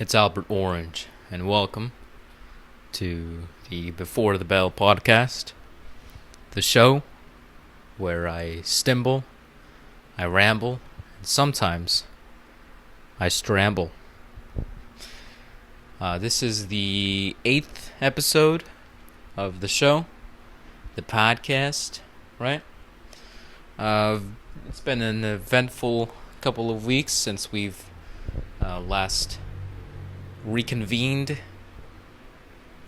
It's Albert Orange, and welcome to the Before the Bell podcast, the show where I stumble, I ramble, and sometimes I stramble. This is the 8th episode of the show, the podcast, right? It's been an eventful couple of weeks since we've last reconvened.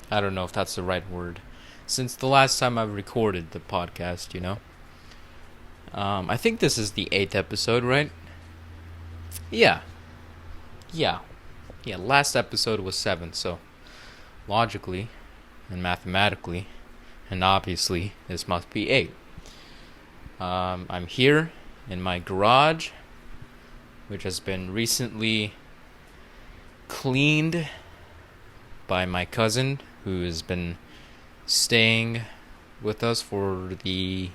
I don't know if that's the right word. Since the last time I recorded the podcast, I think this is the 8th episode, right? Yeah. Last episode was 7, so logically and mathematically and obviously this must be 8. I'm here in my garage, which has been recently cleaned by my cousin, who has been staying with us for the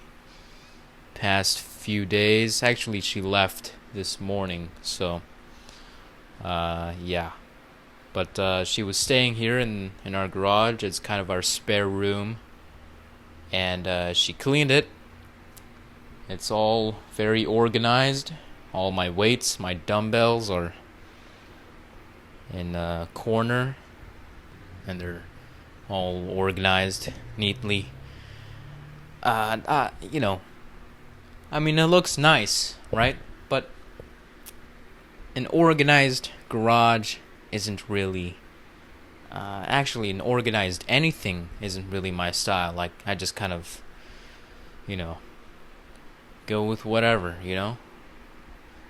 past few days. Actually, she left this morning, so yeah. But she was staying here in our garage. It's kind of our spare room, and she cleaned it. It's all very organized. All my weights, my dumbbells are in a corner, and they're all organized neatly. It looks nice, right? But an organized garage isn't really, actually an organized anything isn't really my style. Like, I just kind of, go with whatever,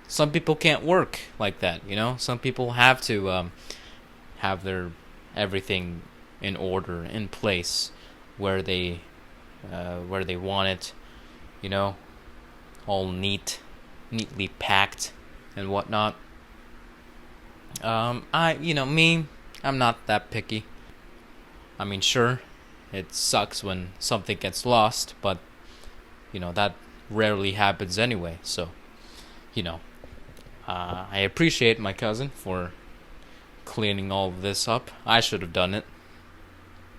Some people can't work like that, Some people have to have their everything in order, in place, where they want it, all neatly packed and whatnot. I'm not that picky. I mean, sure, it sucks when something gets lost, but that rarely happens anyway. So, I appreciate my cousin for cleaning all of this up. I should have done it.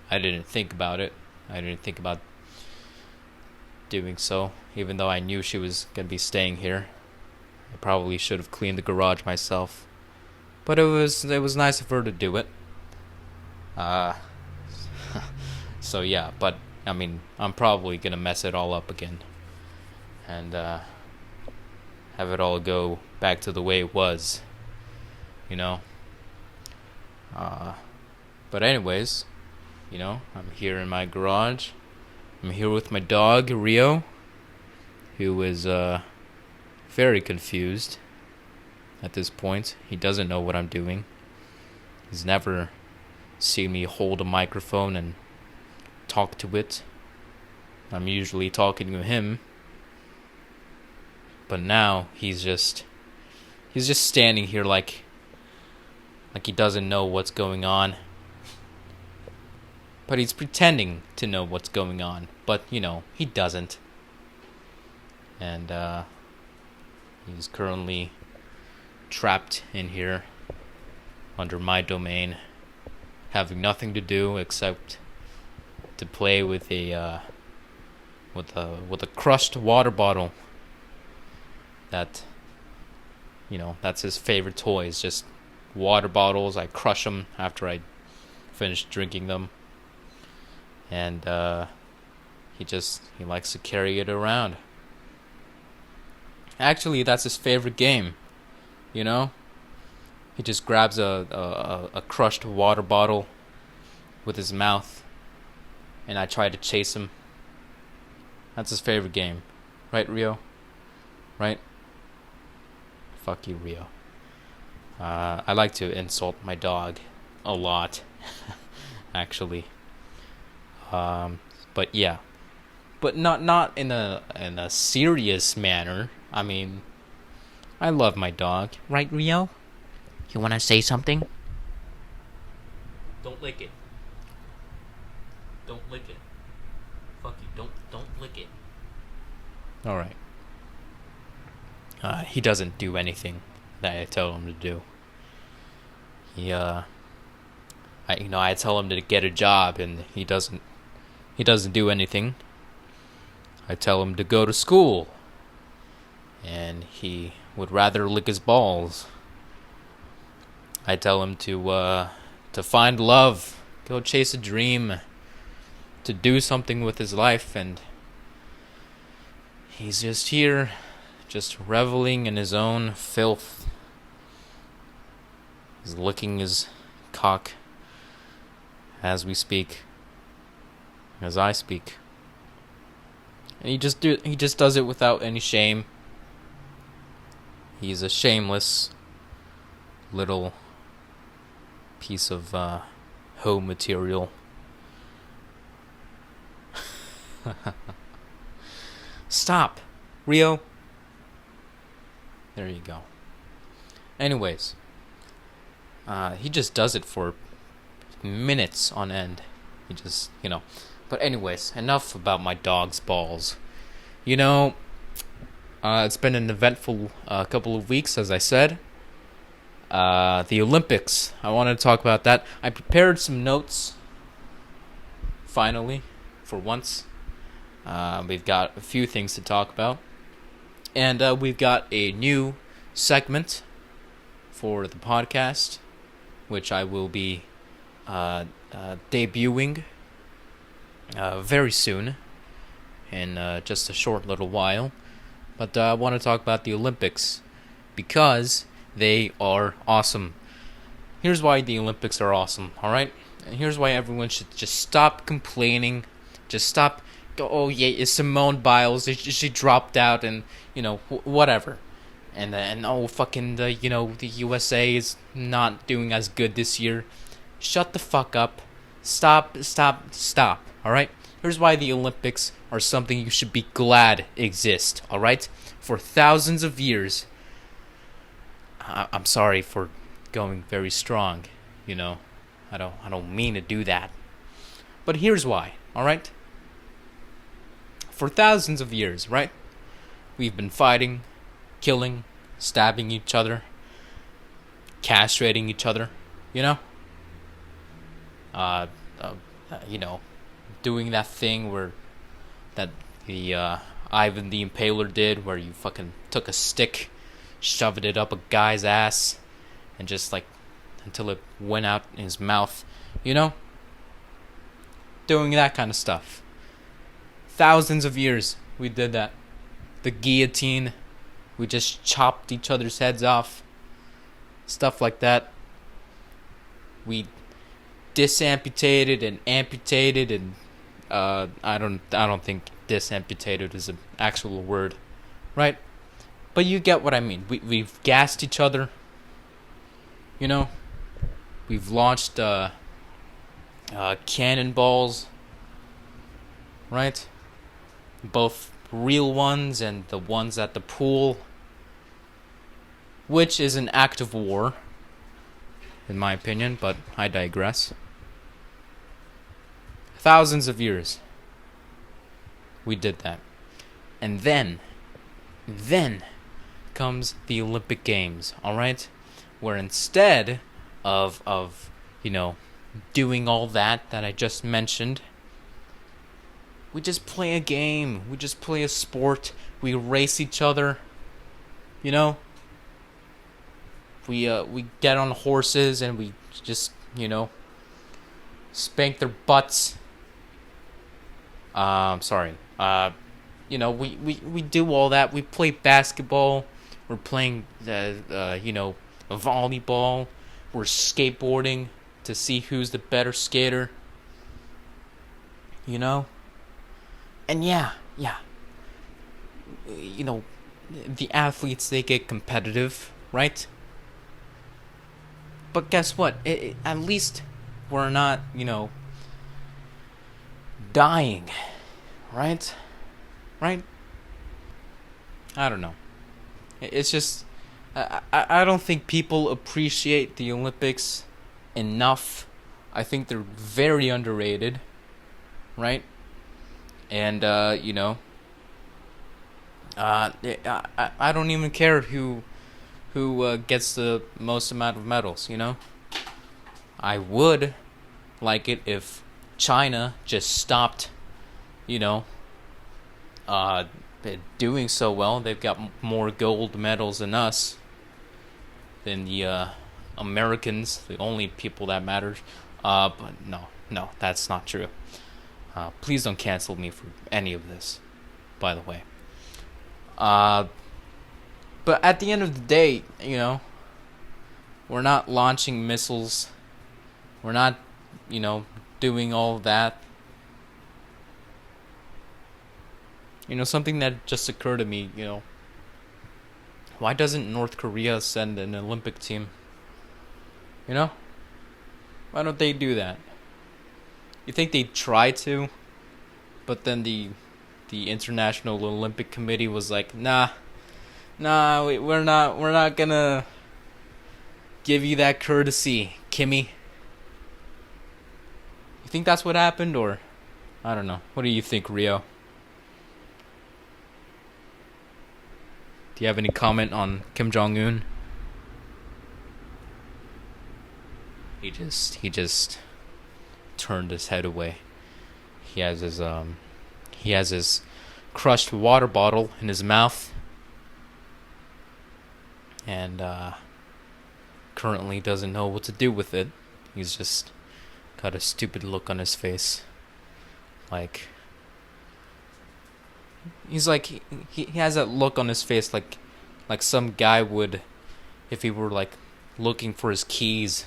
I didn't think about it. I didn't think about doing so, even though I knew she was going to be staying here. I probably should have cleaned the garage myself. But it was nice of her to do it. So yeah, but I mean, I'm probably going to mess it all up again. And have it all go back to the way it was, But anyways, I'm here in my garage. I'm here with my dog, Rio, who is very confused at this point. He doesn't know what I'm doing. He's never seen me hold a microphone and talk to it. I'm usually talking to him. But now he's just standing here like he doesn't know what's going on. But he's pretending to know what's going on. But, he doesn't. And he's currently trapped in here under my domain, having nothing to do except to play with a crushed water bottle. That's his favorite toy, is just water bottles. I crush them after I finish drinking them. And he likes to carry it around. Actually, that's his favorite game, He just grabs a crushed water bottle with his mouth, and I try to chase him. That's his favorite game. Right, Rio? Right? Fuck you, Rio. I like to insult my dog a lot, actually. But yeah, but not in a serious manner. I mean, I love my dog, right, Rio? You wanna say something? Don't lick it. Don't lick it. Fuck you. Don't lick it. All right. He doesn't do anything that I tell him to do. He I tell him to get a job, and he doesn't do anything. I tell him to go to school, and he would rather lick his balls. I tell him to find love, go chase a dream, to do something with his life, and he's just here, just reveling in his own filth. He's licking his cock as we speak, as I speak. And he just does it without any shame. He's a shameless little piece of hoe material. Stop, Rio. There you go. Anyways, he just does it for minutes on end. He just, But anyways, enough about my dog's balls. It's been an eventful couple of weeks, as I said. The Olympics. I wanted to talk about that. I prepared some notes. Finally, for once. We've got a few things to talk about. And we've got a new segment for the podcast, which I will be debuting very soon, in just a short little while. But I want to talk about the Olympics because they are awesome. Here's why the Olympics are awesome, alright? And here's why everyone should just stop complaining. Just stop. Oh, yeah, it's Simone Biles. She dropped out and, whatever. And fucking, the USA is not doing as good this year. Shut the fuck up. Stop, alright? Here's why the Olympics are something you should be glad exist, alright? For thousands of years. I'm sorry for going very strong, I don't mean to do that. But here's why, alright? For thousands of years, right? We've been fighting, killing, stabbing each other, castrating each other, doing that thing that the Ivan the Impaler did, where you fucking took a stick, shoved it up a guy's ass, and just until it went out in his mouth, doing that kind of stuff. Thousands of years we did that. The guillotine, we just chopped each other's heads off, stuff like that. We disamputated and amputated, and I don't think disamputated is an actual word, right? But you get what I mean. We've gassed each other, We've launched cannonballs, right? Both real ones and the ones at the pool, which is an act of war, in my opinion, but I digress. Thousands of years we did that. And then comes the Olympic Games, alright? Where instead of doing all that I just mentioned, we just play a game. We just play a sport. We race each other. We get on horses and we just, spank their butts. Sorry. We do all that. We play basketball. We're playing volleyball. We're skateboarding to see who's the better skater. And yeah. The athletes, they get competitive, right? But guess what? At least we're not, dying, right? Right? I don't know. It's just, I don't think people appreciate the Olympics enough. I think they're very underrated, right? And, I don't even care who gets the most amount of medals, I would like it if China just stopped, you know, doing so well. They've got more gold medals than us, than the Americans, the only people that matter. But no, that's not true. Please don't cancel me for any of this, by the way. But at the end of the day, we're not launching missiles. We're not, doing all of that. Something that just occurred to me, why doesn't North Korea send an Olympic team? Why don't they do that? You think they try to, but then the International Olympic Committee was like, nah, we're not gonna give you that courtesy, Kimmy. You think that's what happened, or I don't know. What do you think, Rio? Do you have any comment on Kim Jong-un? He just turned his head away. He has his crushed water bottle in his mouth, and currently doesn't know what to do with it. He's just got a stupid look on his face. Like, he's like, he has that look on his face like some guy would if he were like looking for his keys.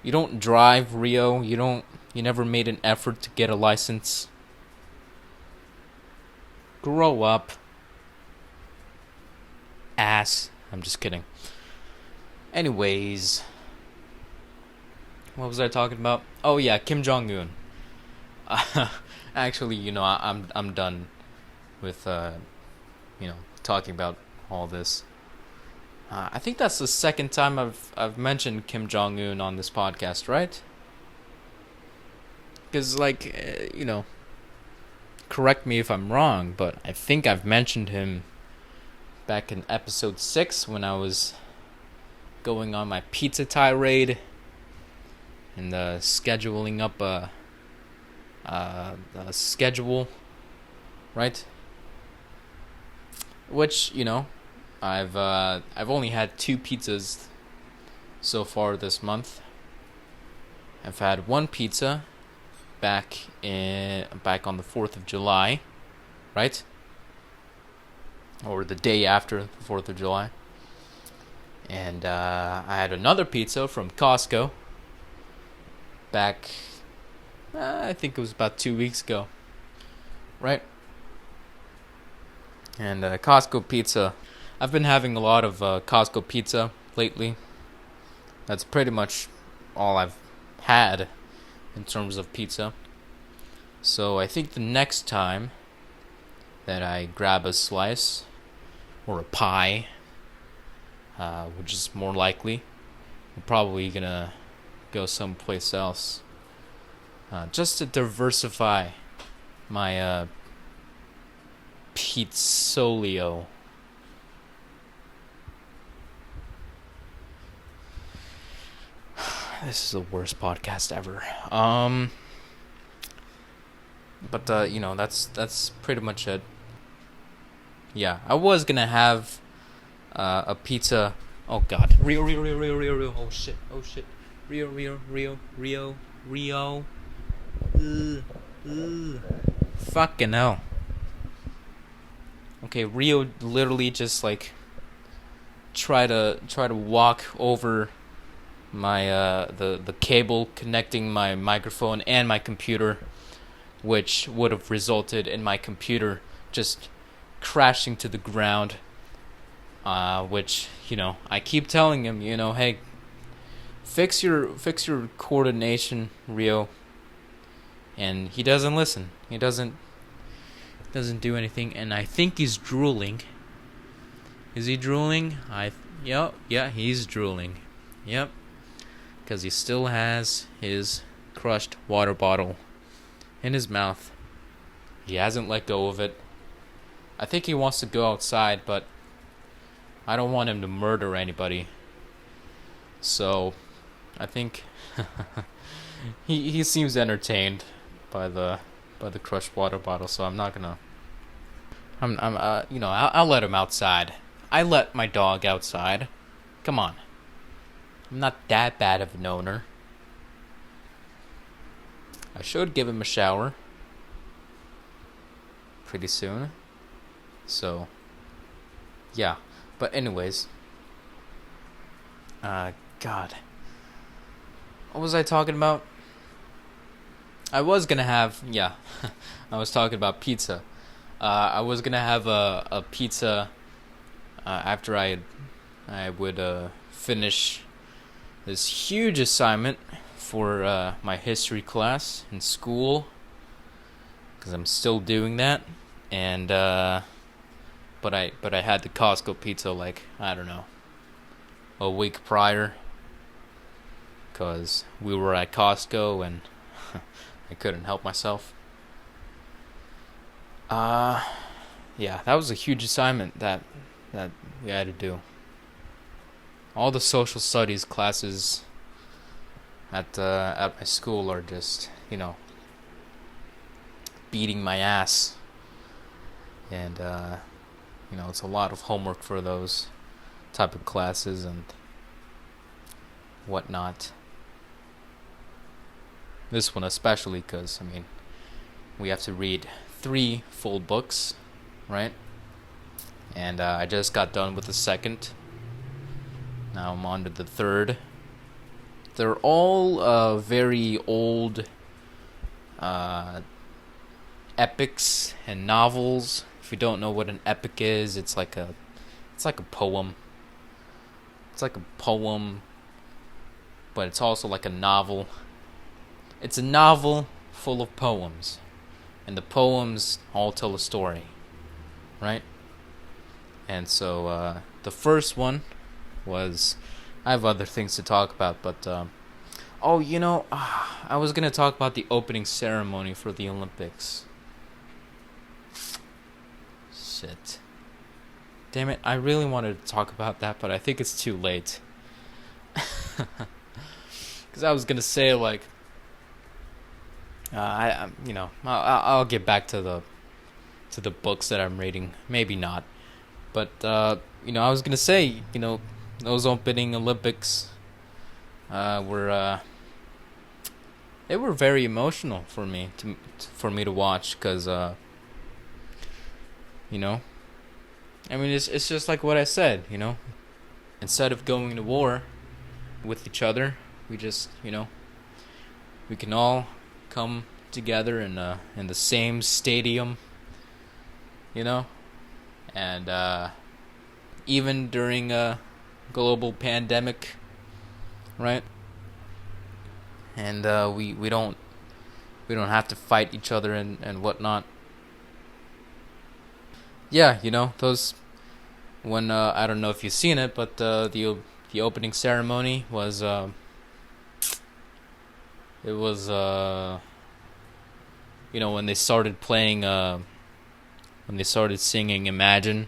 You don't drive, Rio. You never made an effort to get a license. Grow up. Ass. I'm just kidding. Anyways, what was I talking about? Oh yeah, Kim Jong-un. Actually, I'm done with talking about all this. I think that's the second time I've mentioned Kim Jong-un on this podcast, right? Because correct me if I'm wrong, but I think I've mentioned him back in episode 6 when I was going on my pizza tirade and scheduling up a schedule, right? Which, I've only had 2 pizzas so far this month. I've had 1 pizza back on the 4th of July, right? Or the day after the 4th of July. And I had another pizza from Costco back, I think it was about 2 weeks ago, right? And Costco pizza, I've been having a lot of Costco pizza lately. That's pretty much all I've had in terms of pizza. So I think the next time that I grab a slice or a pie, which is more likely, I'm probably gonna go someplace else, just to diversify my pizzolio. This is the worst podcast ever. But that's pretty much it. Yeah, I was gonna have a pizza. Oh God, Rio. Oh shit. Rio. Fucking hell. Okay, Rio literally just like try to walk over my the cable connecting my microphone and my computer, which would have resulted in my computer just crashing to the ground. Which I keep telling him, hey, fix your coordination, Rio, and he doesn't listen. He doesn't do anything, and I think he's drooling. Is he drooling? Yeah, he's drooling. Yep. Because he still has his crushed water bottle in his mouth. He hasn't let go of it. I think he wants to go outside, but I don't want him to murder anybody. So, I think he seems entertained by the crushed water bottle, so I'm not gonna. I'm I'll let him outside. I let my dog outside. Come on, I'm not that bad of an owner. I should give him a shower pretty soon. So, yeah. But anyways, God, what was I talking about? I was gonna have, yeah, I was talking about pizza. I was gonna have a pizza after I would finish this huge assignment for my history class in school, because I'm still doing that, and but I had the Costco pizza like, I don't know, a week prior, because we were at Costco and I couldn't help myself. Yeah, that was a huge assignment that we had to do. All the social studies classes at my school are just, beating my ass, and it's a lot of homework for those type of classes and whatnot. This one especially, because we have to read 3 full books, right? And I just got done with the second. Now I'm on to the third. They're all very old epics and novels. If you don't know what an epic is, it's like a poem. It's like a poem, but it's also like a novel. It's a novel full of poems, and the poems all tell a story, right? And so the first one was, I have other things to talk about, but I was gonna talk about the opening ceremony for the Olympics. Shit. Damn it, I really wanted to talk about that, but I think it's too late. Because I was gonna say, like, I'll get back to the books that I'm reading. Maybe not, but I was gonna say, those opening Olympics were they were very emotional for me to watch, because it's just like what I said, instead of going to war with each other, we just, we can all come together in the same stadium, and even during a global pandemic, right? And we don't have to fight each other and whatnot. Yeah, those, when I don't know if you've seen it, but the opening ceremony was it was when they started playing when they started singing Imagine,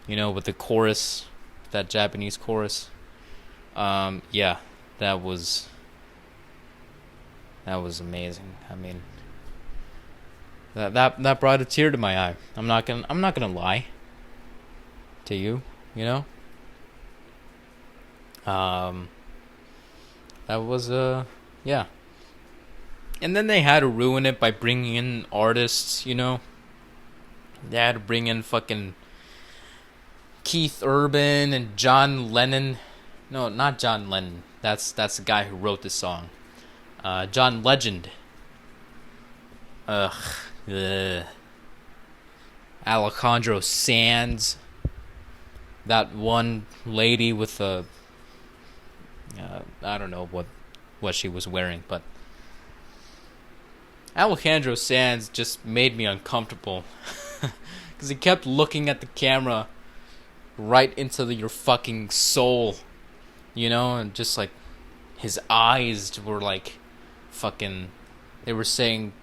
with the chorus, that Japanese chorus. Yeah, that was amazing. That brought a tear to my eye. I'm not gonna lie to you, That was yeah. And then they had to ruin it by bringing in artists, They had to bring in fucking Keith Urban and John Lennon. No, not John Lennon. That's the guy who wrote the song. John Legend. Alejandro Sanz. That one lady with a I don't know what she was wearing, but Alejandro Sanz just made me uncomfortable because he kept looking at the camera right into your fucking soul, and just like his eyes were like fucking, they were saying,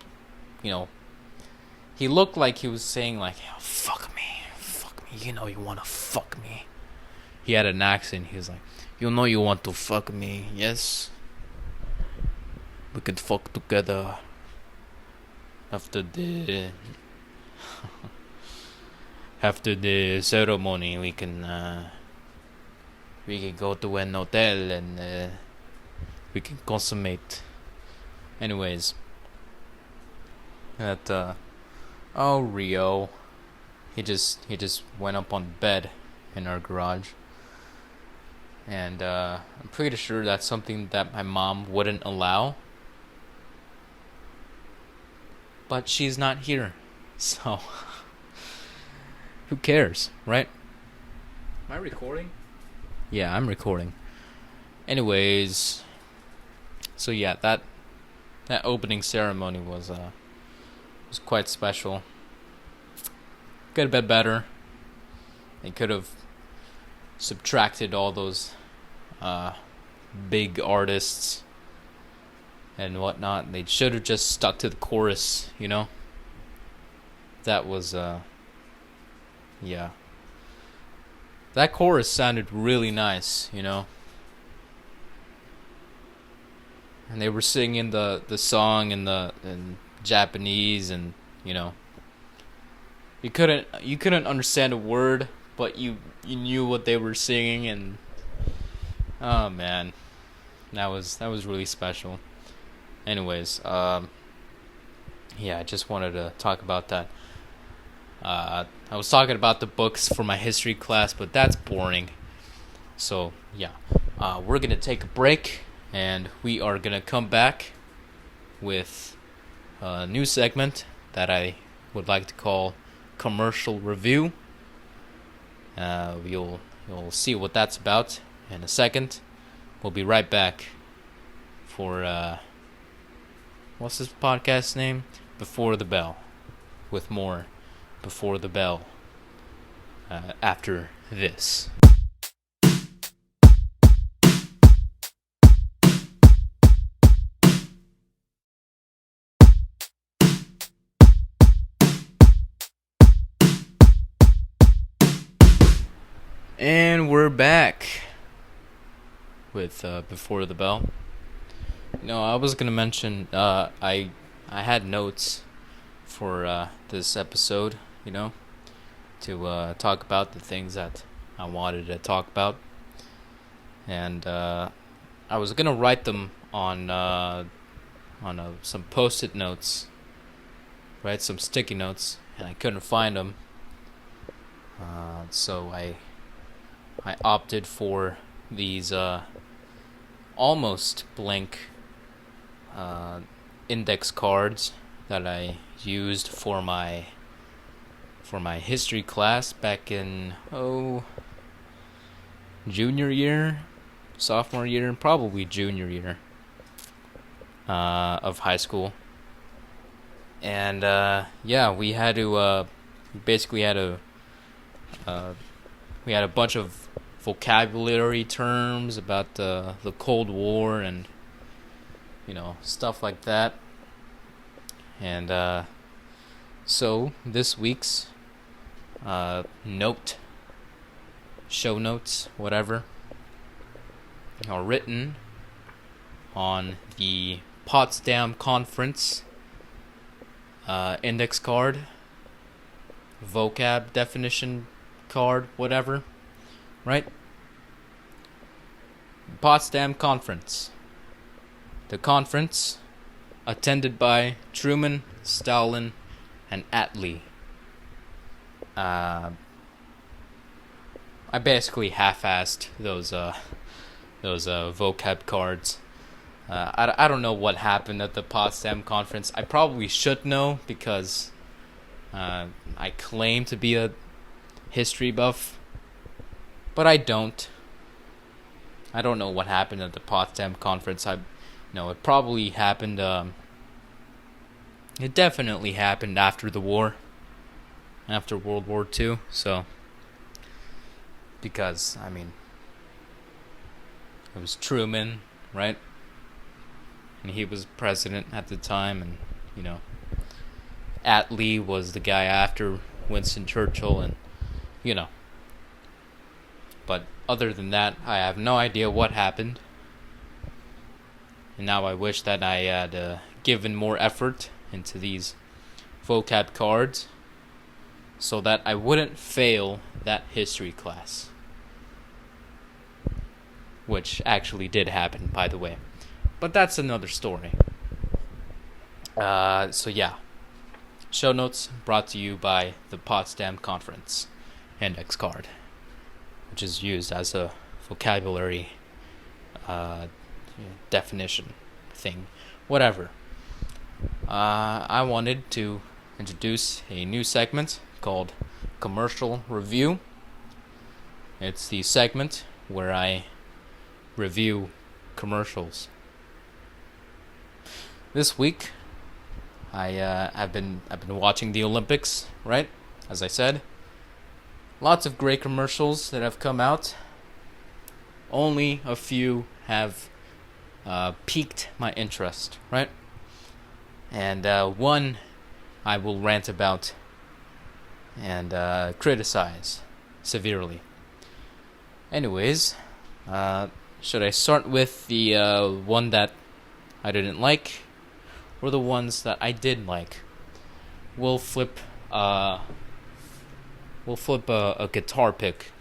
he looked like he was saying like, oh, fuck me, you wanna fuck me, he had an accent. He was like, "You know you want to fuck me, yes? We can fuck together after the after the ceremony. We can go to an hotel and we can consummate." Anyways, that Rio, he just went up on bed in our garage, and I'm pretty sure that's something that my mom wouldn't allow, but she's not here, so who cares, right? Am I recording? Yeah, I'm recording. Anyways, so yeah, that opening ceremony was quite special. Could have been better. They could have subtracted all those big artists and whatnot. They should have just stuck to the chorus, you know? That was, yeah. That chorus sounded really nice, you know? And they were singing the song in Japanese, and, you know, you couldn't understand a word, but you knew what they were singing, and oh man, that was really special. Anyways, yeah, I just wanted to talk about that. I was talking about the books for my history class, but that's boring. So yeah, we're gonna take a break, and we are gonna come back with a new segment that I would like to call Commercial Review. You'll see what that's about in a second. We'll be right back for what's this podcast name? Before the Bell, with more Before the Bell after this. And we're back with Before the Bell. No, I was gonna mention I had notes for this episode, you know, to talk about the things that I wanted to talk about, and I was gonna write them on some post-it notes, right? Some sticky notes, and I couldn't find them, so I opted for these almost blank index cards that I used for my history class back in junior year, sophomore year, probably junior year of high school. And yeah, we had to basically had a we had a bunch of vocabulary terms about the Cold War and, you know, stuff like that. And so this week's show notes, whatever, are written on the Potsdam Conference index card, vocab definition card, whatever, right? Potsdam Conference. The conference, attended by Truman, Stalin, and Attlee. I basically half-assed those vocab cards. I don't know what happened at the Potsdam Conference. I probably should know, because I claim to be a history buff, but I don't. I don't know what happened at the Potsdam Conference. It probably happened. It definitely happened after the war, after World War II. So, because I mean, it was Truman, right? And he was president at the time, and Attlee was the guy after Winston Churchill, and but other than that, I have no idea what happened. And now I wish that I had given more effort into these vocab cards so that I wouldn't fail that history class. Which actually did happen, by the way. But that's another story. So yeah. Show notes brought to you by the Potsdam Conference index card, which is used as a vocabulary definition thing. Whatever. I wanted to introduce a new segment called Commercial Review. It's the segment where I review commercials. This week, I've been watching the Olympics, right? As I said, lots of great commercials that have come out. Only a few have piqued my interest, right? And one I will rant about and criticize severely. Anyways, should I start with the one that I didn't like, or the ones that I did like? We'll flip a guitar pick,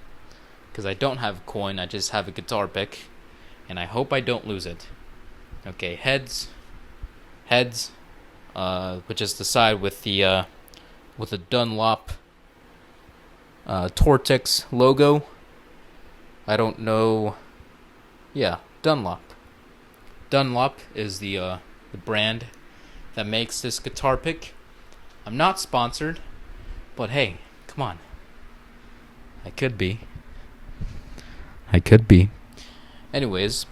because I don't have a coin. I just have a guitar pick, and I hope I don't lose it. Okay, heads, which is the side with the Dunlop Tortex logo. I don't know. Yeah, Dunlop. Dunlop is the brand that makes this guitar pick. I'm not sponsored, but hey, come on. I could be. Anyways,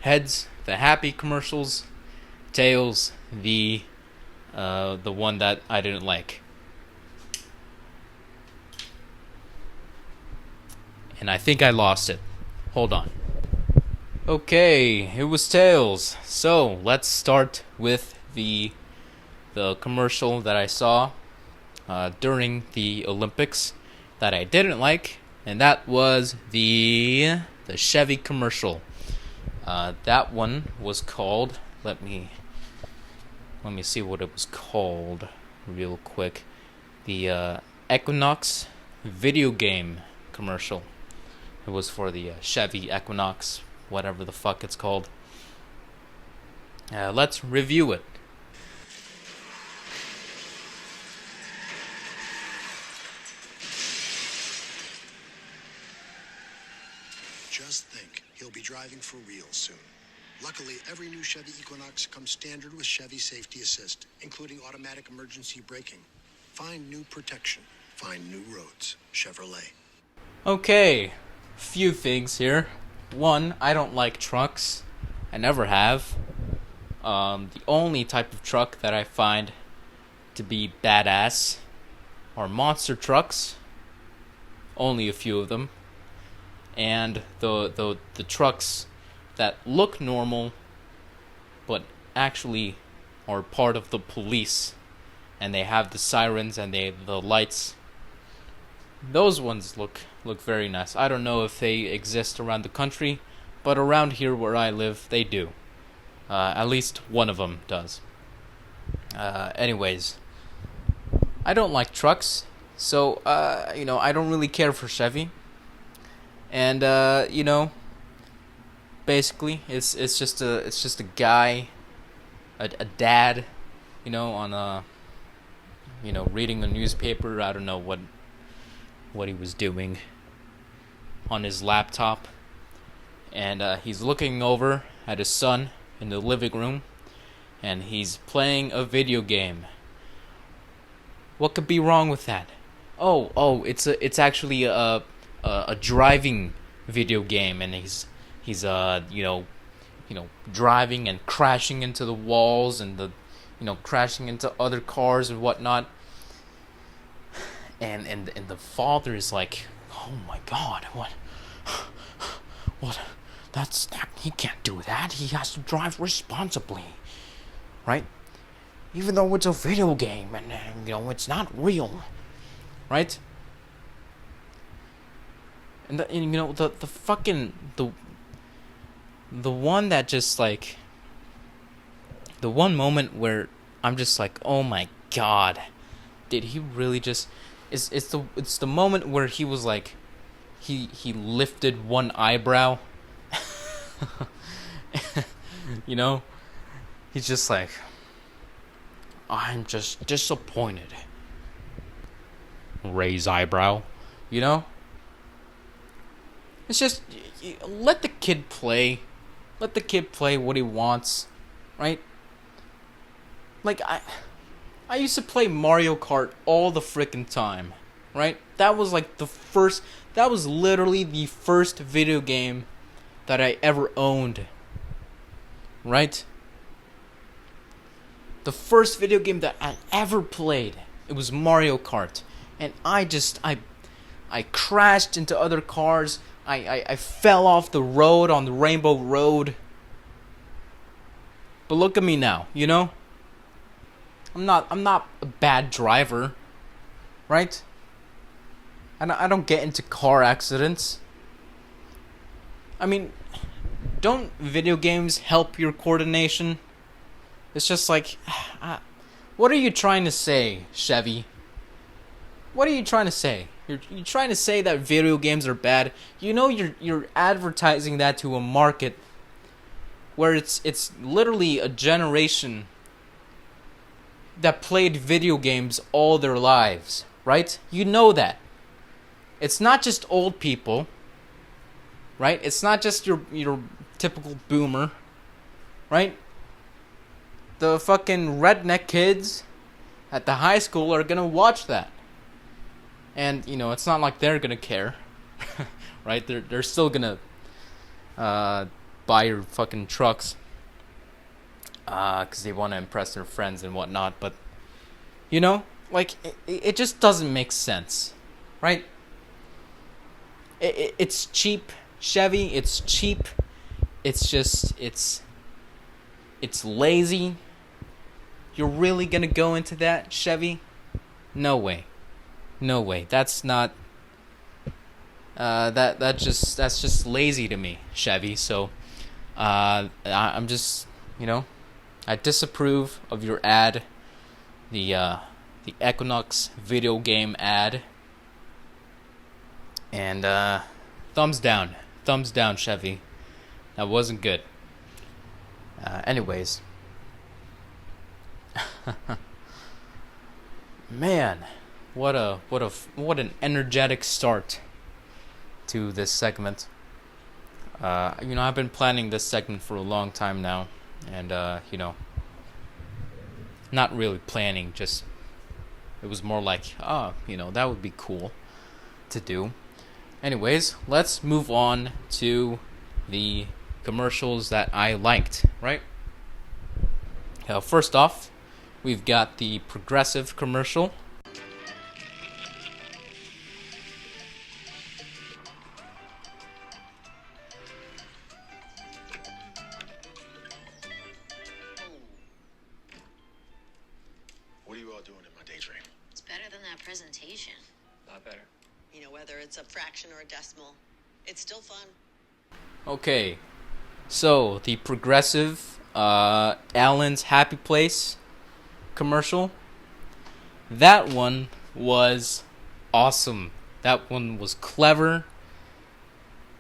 heads, the happy commercials. Tails, the one that I didn't like. And I think I lost it. Hold on. Okay, it was Tails. So let's start with the commercial that I saw during the Olympics that I didn't like, and that was the Chevy commercial. That one was called. Let me see what it was called real quick. The Equinox video game commercial. It was for the Chevy Equinox, whatever the fuck it's called. Let's review it. Just think, he'll be driving for real soon. Luckily, every new Chevy Equinox comes standard with Chevy Safety Assist, including automatic emergency braking. Find new protection. Find new roads. Chevrolet. Okay, few things here. One, I don't like trucks. I never have. The only type of truck that I find to be badass are monster trucks. Only a few of them. And the trucks that look normal but actually are part of the police, and they have the sirens and the lights. Those ones look very nice. I don't know if they exist around the country, but around here where I live, they do. At least one of them does. Anyways, I don't like trucks, so I don't really care for Chevy. And basically, it's just a guy, a dad, on reading the newspaper. I don't know what he was doing on his laptop, and he's looking over at his son in the living room, and he's playing a video game. What could be wrong with that? Oh, it's actually a driving video game, and he's driving and crashing into the walls and crashing into other cars and whatnot. And the father is like, oh my God, what? He can't do that. He has to drive responsibly, right? Even though it's a video game and it's not real, right? And you know, the fucking the one that just like, the one moment where I'm just like, oh my god, did he really just? It's the moment where he was like, he lifted one eyebrow. You know, he's just like, I'm just disappointed. Raise eyebrow, you know. It's just, let the kid play. Let the kid play what he wants, right? Like, I used to play Mario Kart all the frickin' time, right? That was literally the first video game that I ever owned, right? The first video game that I ever played, it was Mario Kart. And I crashed into other cars. I fell off the road on the Rainbow Road. But look at me now, you know? I'm not a bad driver, right? I don't get into car accidents. I mean, don't video games help your coordination? It's just like, what are you trying to say, Chevy? What are you trying to say? You're trying to say that video games are bad. You know, you're advertising that to a market where it's literally a generation that played video games all their lives, right? You know that. It's not just old people, right? It's not just your typical boomer, right? The fucking redneck kids at the high school are gonna watch that. And, you know, it's not like they're gonna care, right? They're still gonna buy your fucking trucks, because they want to impress their friends and whatnot. But, you know, like, it just doesn't make sense, right? It's cheap, Chevy. It's cheap. It's just, it's lazy. You're really gonna go into that, Chevy? No way. No way. That's not. That's just lazy to me, Chevy. So, I'm just, you know, I disapprove of your ad, the Equinox video game ad. And thumbs down, Chevy. That wasn't good. Anyways, man. What an energetic start to this segment. You know, I've been planning this segment for a long time now, and you know, not really planning, just it was more like, you know, that would be cool to do. Anyways, let's move on to the commercials that I liked, right? First off, we've got the Progressive commercial. What are you all doing in my daydream? It's better than that presentation. A lot better. You know, whether it's a fraction or a decimal, it's still fun. Okay, so the Progressive Allen's Happy Place commercial, that one was awesome. That one was clever.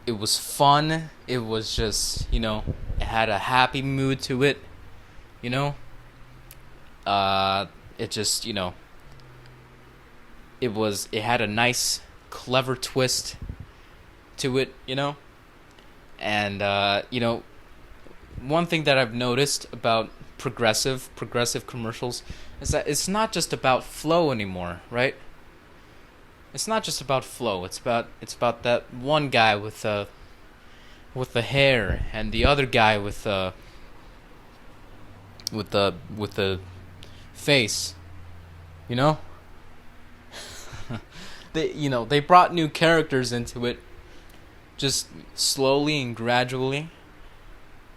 It was fun. It was just, you know, it had a happy mood to it, you know. It just, you know, it had a nice, clever twist to it, you know. And you know, one thing that I've noticed about progressive commercials is that it's not just about flow anymore, right? It's not just about flow. It's about that one guy with the hair and the other guy with the face, you know. They brought new characters into it, just slowly and gradually.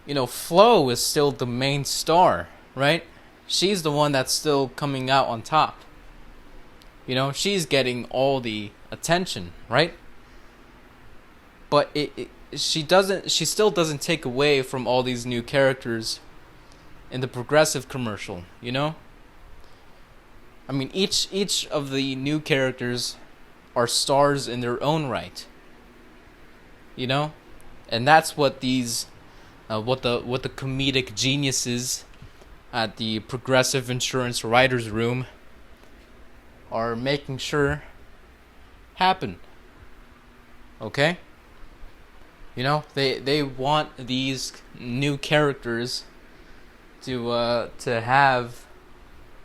You know, Flo is still the main star, right? She's the one that's still coming out on top. You know, she's getting all the attention, right? But she still doesn't take away from all these new characters in the Progressive commercial, you know? I mean, each of the new characters are stars in their own right, you know? And that's what these what the comedic geniuses at the Progressive Insurance Writers Room are making sure happen. Okay? You know, they want these new characters to have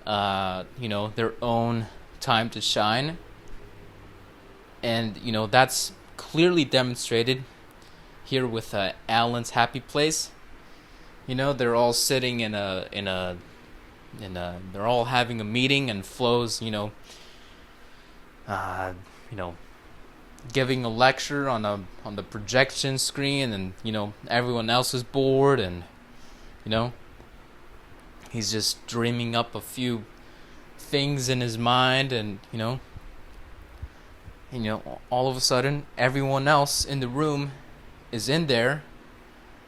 you know, their own time to shine. And you know, that's clearly demonstrated here with Alan's Happy Place. You know, they're all sitting in a they're all having a meeting, and Flo's, you know, giving a lecture on the projection screen, and you know, everyone else is bored, and you know, he's just dreaming up a few things in his mind, and you know, all of a sudden everyone else in the room is in there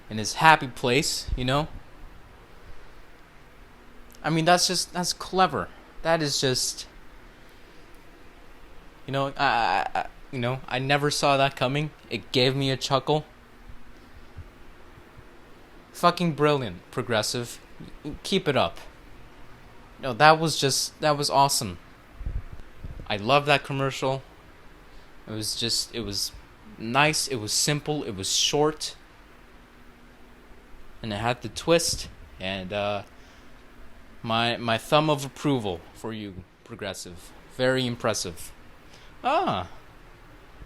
in his happy place, you know. I mean, that's clever. That is just, you know, I never saw that coming. It gave me a chuckle. Fucking brilliant, Progressive. Keep it up. No, that was awesome. I love that commercial. It was nice, it was simple, it was short, and it had the twist, and my thumb of approval for you, Progressive. Very impressive.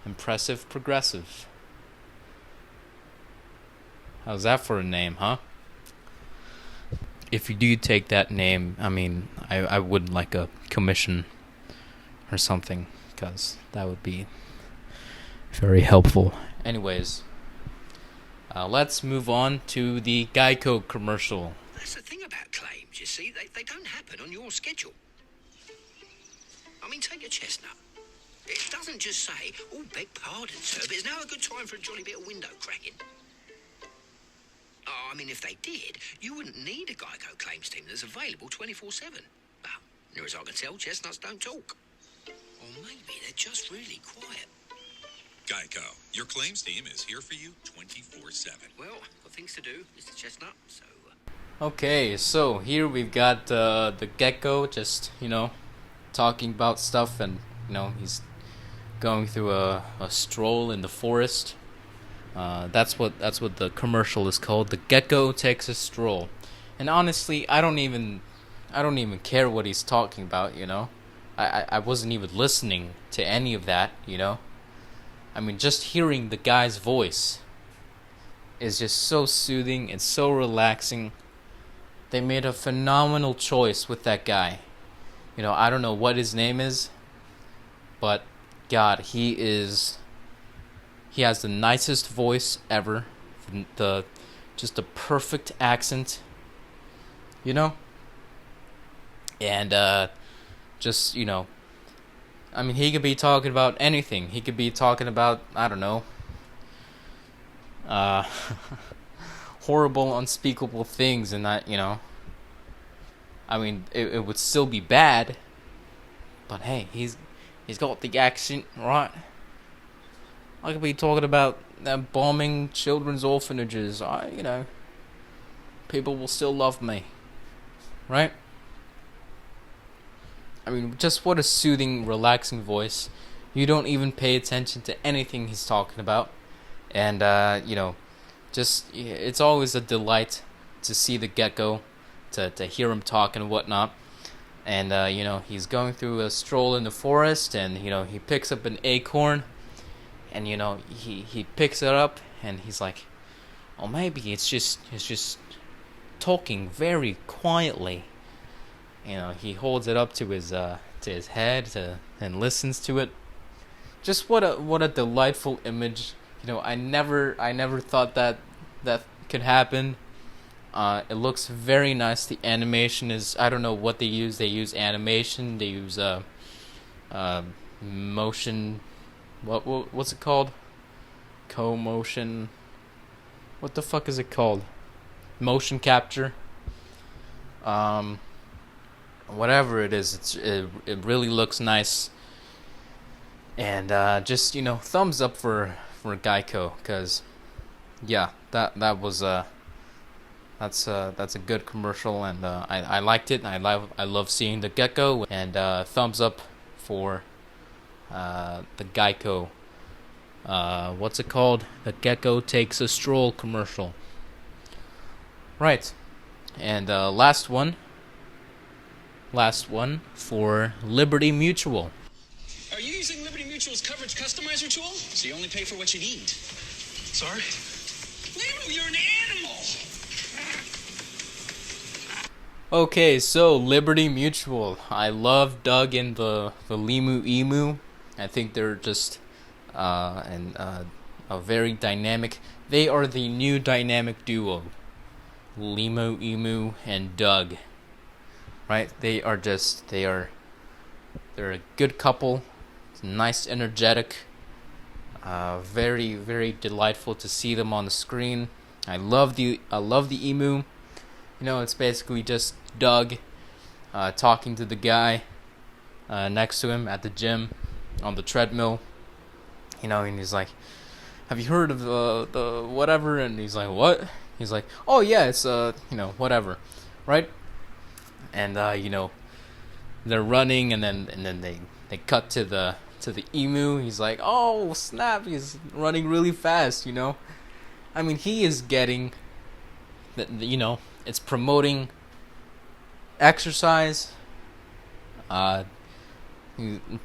Impressive Progressive. How's that for a name, huh? If you do take that name, I mean, I would like a commission or something, because that would be very helpful. Anyways, let's move on to the Geico commercial. That's the thing about claims, you see. They don't happen on your schedule. I mean, take a chestnut. It doesn't just say, "Oh, beg pardon, sir, but is now a good time for a jolly bit of window cracking?" Oh, I mean, if they did, you wouldn't need a Geico claims team that's available 24/7. Well, near as I can tell, chestnuts don't talk. Or maybe they're just really quiet. Geico, your claims team is here for you 24/7. Well, got things to do, Mr. Chestnut, so... Okay, so here we've got the gecko just, you know, talking about stuff, and, you know, he's going through a stroll in the forest. That's what the commercial is called. The gecko takes a stroll. And honestly, I don't even care what he's talking about, you know. I wasn't even listening to any of that, you know. I mean, just hearing the guy's voice is just so soothing and so relaxing. They made a phenomenal choice with that guy. You know, I don't know what his name is, but God, he has the nicest voice ever. Just a perfect accent, you know? And just, you know, I mean, he could be talking about anything. He could be talking about, I don't know, horrible, unspeakable things, and that, you know, I mean, it would still be bad, but hey, he's got the accent, right? I could be talking about bombing children's orphanages. You know, people will still love me, right? I mean, just what a soothing, relaxing voice. You don't even pay attention to anything he's talking about. And, you know, just, it's always a delight to see the gecko, to hear him talk and whatnot. And, you know, he's going through a stroll in the forest, and, you know, he picks up an acorn, and, you know, he picks it up, and he's like, oh, maybe it's just talking very quietly. You know, he holds it up to his head and listens to it. Just what a delightful image. You know, I never thought that could happen. It looks very nice. The animation is, I don't know what they use. They use animation. They use motion. What's it called? Co-motion. What the fuck is it called? Motion capture. Whatever it is, it really looks nice. And just thumbs up for Geico, because yeah, that was that's a good commercial, and I liked it. And I love seeing the gecko, and thumbs up for the Geico. What's it called? The Gecko Takes a Stroll commercial. Right, and last one for Liberty Mutual. Are you using Liberty Mutual's coverage customizer tool? So you only pay for what you need. Sorry? Limu, you're an animal! Okay, so Liberty Mutual. I love Doug and the Limu Emu. I think they're just a very dynamic. They are the new dynamic duo. Limu Emu and Doug. Right? They're a good couple. It's nice, energetic. Very, very delightful to see them on the screen. I love the emu. It's basically just Doug talking to the guy next to him at the gym on the treadmill. And he's like, "Have you heard of the whatever?" And he's like, "What?" He's like, "Oh yeah, it's whatever," right? And they're running, and then they cut to the emu. He's like, "Oh snap!" He's running really fast. I mean, he is getting it's promoting exercise,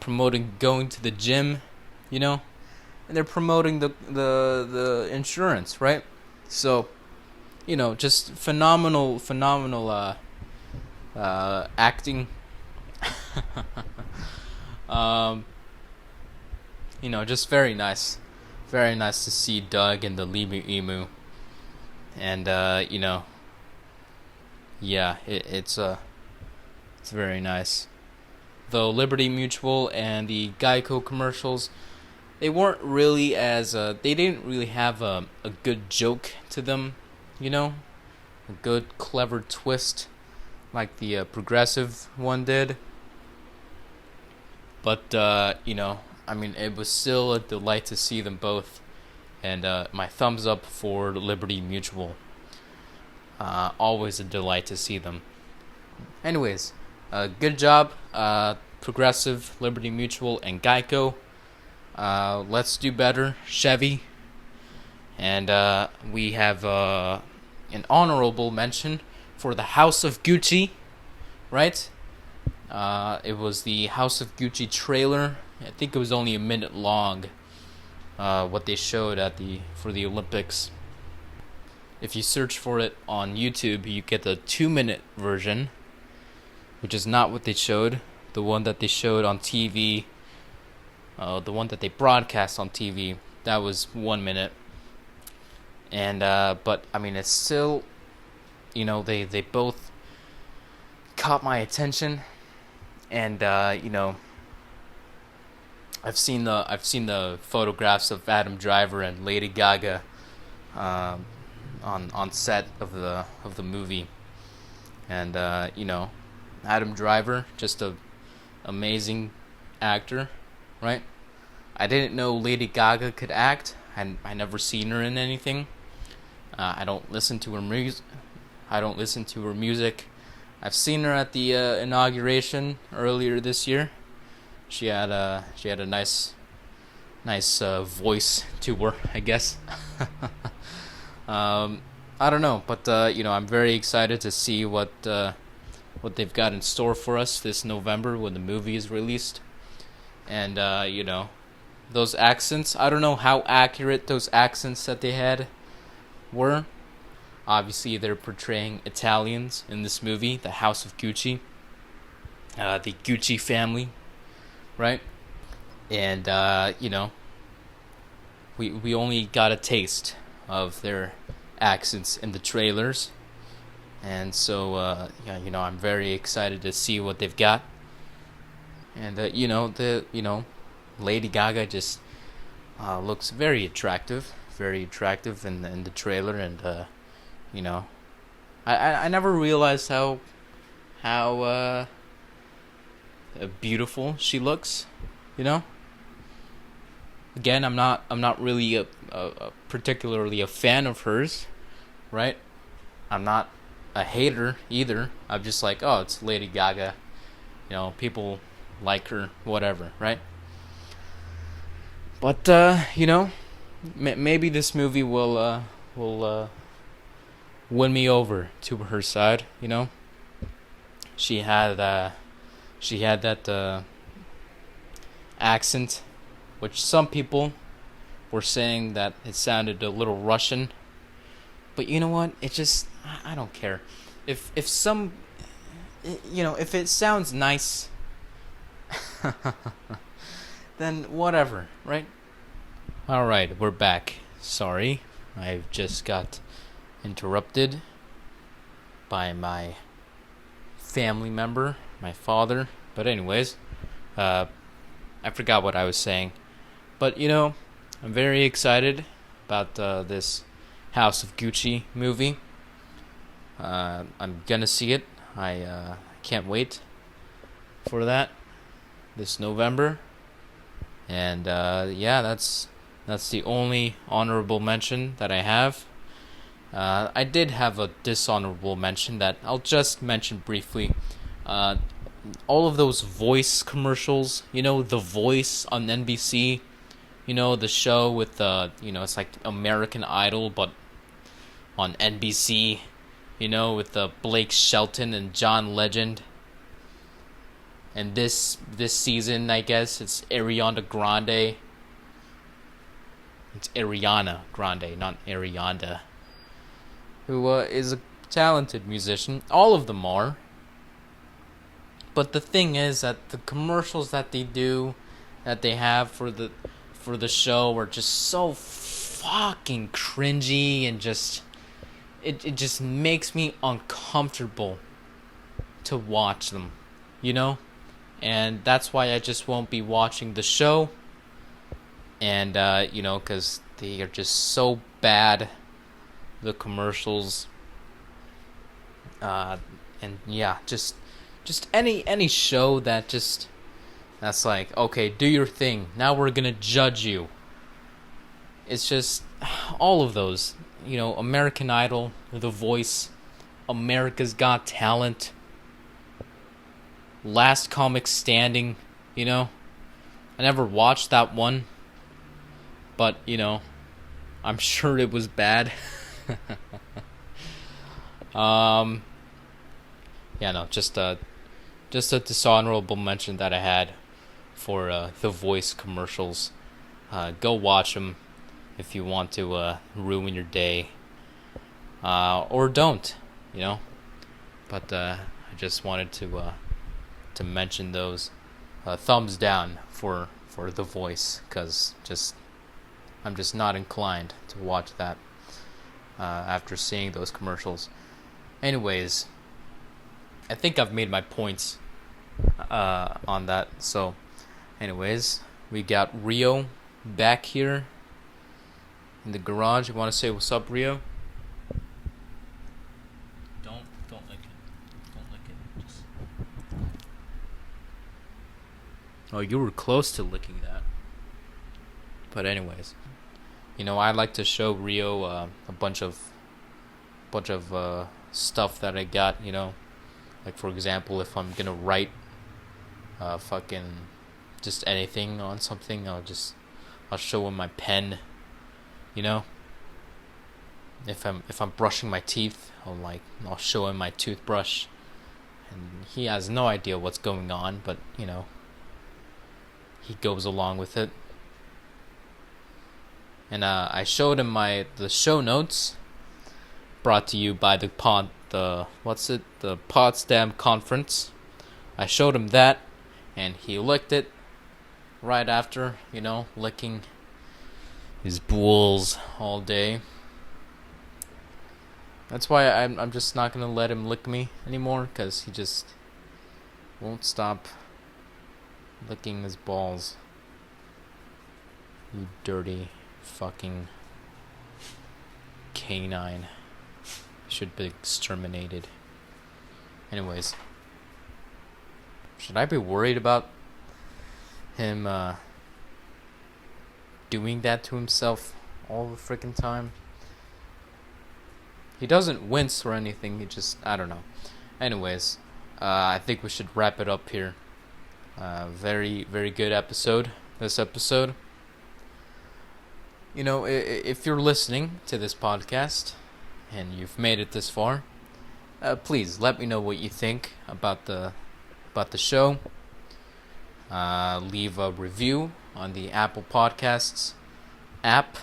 promoting going to the gym, and they're promoting the insurance, right? So, just phenomenal acting. Just very nice to see Doug and the Limu Emu, and yeah, it's very nice. Though Liberty Mutual and the Geico commercials, they weren't really as they didn't really have a good joke to them, a good clever twist like the Progressive one did. But I mean, it was still a delight to see them both, and my thumbs up for Liberty Mutual. Always a delight to see them. Anyways, good job, Progressive, Liberty Mutual, and Geico. Let's do better, Chevy. And we have an honorable mention for the House of Gucci, right? It was the House of Gucci trailer. I think it was only a minute long. What they showed for the Olympics. If you search for it on YouTube, you get the 2-minute version, which is not what they showed. The one that they showed on TV, the one that they broadcast on TV, that was 1 minute. And but I mean, it's still, they both caught my attention, and I've seen the photographs of Adam Driver and Lady Gaga on set of the movie, and Adam Driver, just a amazing actor, right? I didn't know Lady Gaga could act. I never seen her in anything. I don't listen to her music. I've seen her at the inauguration earlier this year. She had a nice voice to her, I guess. I don't know, but I'm very excited to see what they've got in store for us this November when the movie is released. And those accents, I don't know how accurate those accents that they had were. Obviously, they're portraying Italians in this movie, the House of Gucci, the Gucci family, right? And we only got a taste of their accents in the trailers, and so I'm very excited to see what they've got. And Lady Gaga just looks very attractive in the trailer, and you know, I never realized how beautiful she looks, you know. Again, I'm not really a particularly a fan of hers, right? I'm not a hater either. I'm just like, oh, it's Lady Gaga, you know, people like her, whatever, right? But you know, maybe this movie will win me over to her side, you know. She had that accent, which some people were saying that it sounded a little Russian. But you know what? It just, I don't care. If some, you know, if it sounds nice, then whatever, right? All right, we're back. Sorry, I've just got interrupted by my family member, my father. But anyways, I forgot what I was saying. But you know, I'm very excited about this House of Gucci movie. I'm gonna see it. I can't wait for that this November. And yeah, that's the only honorable mention that I have. I did have a dishonorable mention that I'll just mention briefly. All of those voice commercials, you know, The Voice on NBC, you know, the show with you know, it's like American Idol, but on NBC, you know, with Blake Shelton and John Legend. And this season, I guess, it's Ariana Grande. It's Ariana Grande, not Ariana, who is a talented musician. All of them are. But the thing is that the commercials that they do, that they have for the show, are just so fucking cringy, and just it just makes me uncomfortable to watch them, you know? And that's why I just won't be watching the show. And you know, because they are just so bad, the commercials. And yeah, just any show that's like, okay, do your thing, now we're gonna judge you. It's just all of those, you know, American Idol, The Voice, America's Got Talent, Last Comic Standing, you know. I never watched that one, but you know, I'm sure it was bad. Yeah, no, just a dishonorable mention that I had for The Voice commercials. Go watch them if you want to ruin your day, or don't, you know. But I just wanted to mention those. Thumbs down for The Voice, because I'm just not inclined to watch that after seeing those commercials. Anyways, I think I've made my points on that. So, anyways, we got Rio back here in the garage. You want to say what's up, Rio? Don't lick it. Don't lick it. Just... Oh, you were close to licking that. But anyways, you know, I like to show Rio a bunch of stuff that I got, you know. Like, for example, if I'm gonna write fucking just anything on something, I'll show him my pen, you know. If I'm brushing my teeth, I'll show him my toothbrush, and he has no idea what's going on, but you know, he goes along with it. And I showed him the show notes, brought to you by the Potsdam Conference. I showed him that, and he licked it right after, you know, licking his bowls all day. That's why I'm just not gonna let him lick me anymore, because he just won't stop licking his balls. You dirty fucking canine. Should be exterminated. Anyways. Should I be worried about him doing that to himself all the freaking time? He doesn't wince or anything, he just, I don't know. Anyways, I think we should wrap it up here. Very, very good episode, this episode. You know, if you're listening to this podcast and you've made it this far, please let me know what you think about the show. Leave a review on the Apple Podcasts app.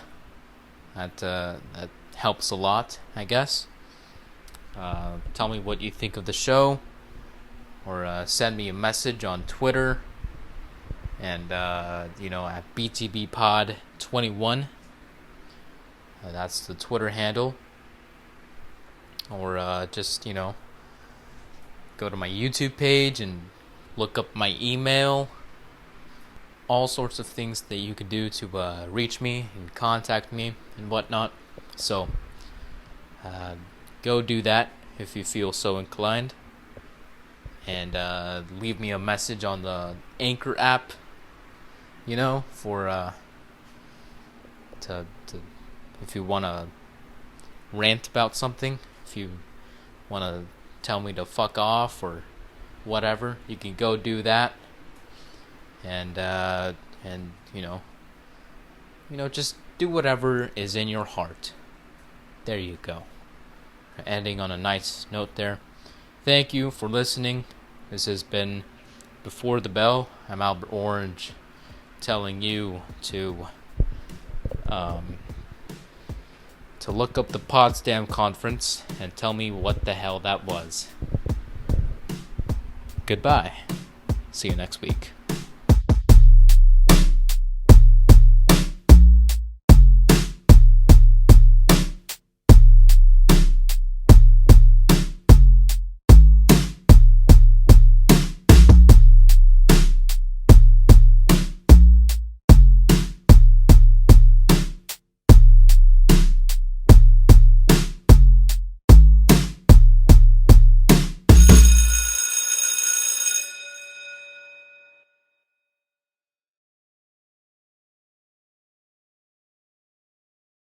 That helps a lot, I guess. Tell me what you think of the show, or send me a message on Twitter, and at BTBpod21. That's the Twitter handle. Or just go to my YouTube page and look up my email. All sorts of things that you can do to reach me and contact me and whatnot. So go do that if you feel so inclined. And leave me a message on the Anchor app, for to if you want to rant about something, if you want to tell me to fuck off or whatever, you can go do that. And just do whatever is in your heart. There you go. Ending on a nice note there. Thank you for listening. This has been Before the Bell. I'm Albert Orange, telling you to look up the Potsdam Conference and tell me what the hell that was. Goodbye. See you next week.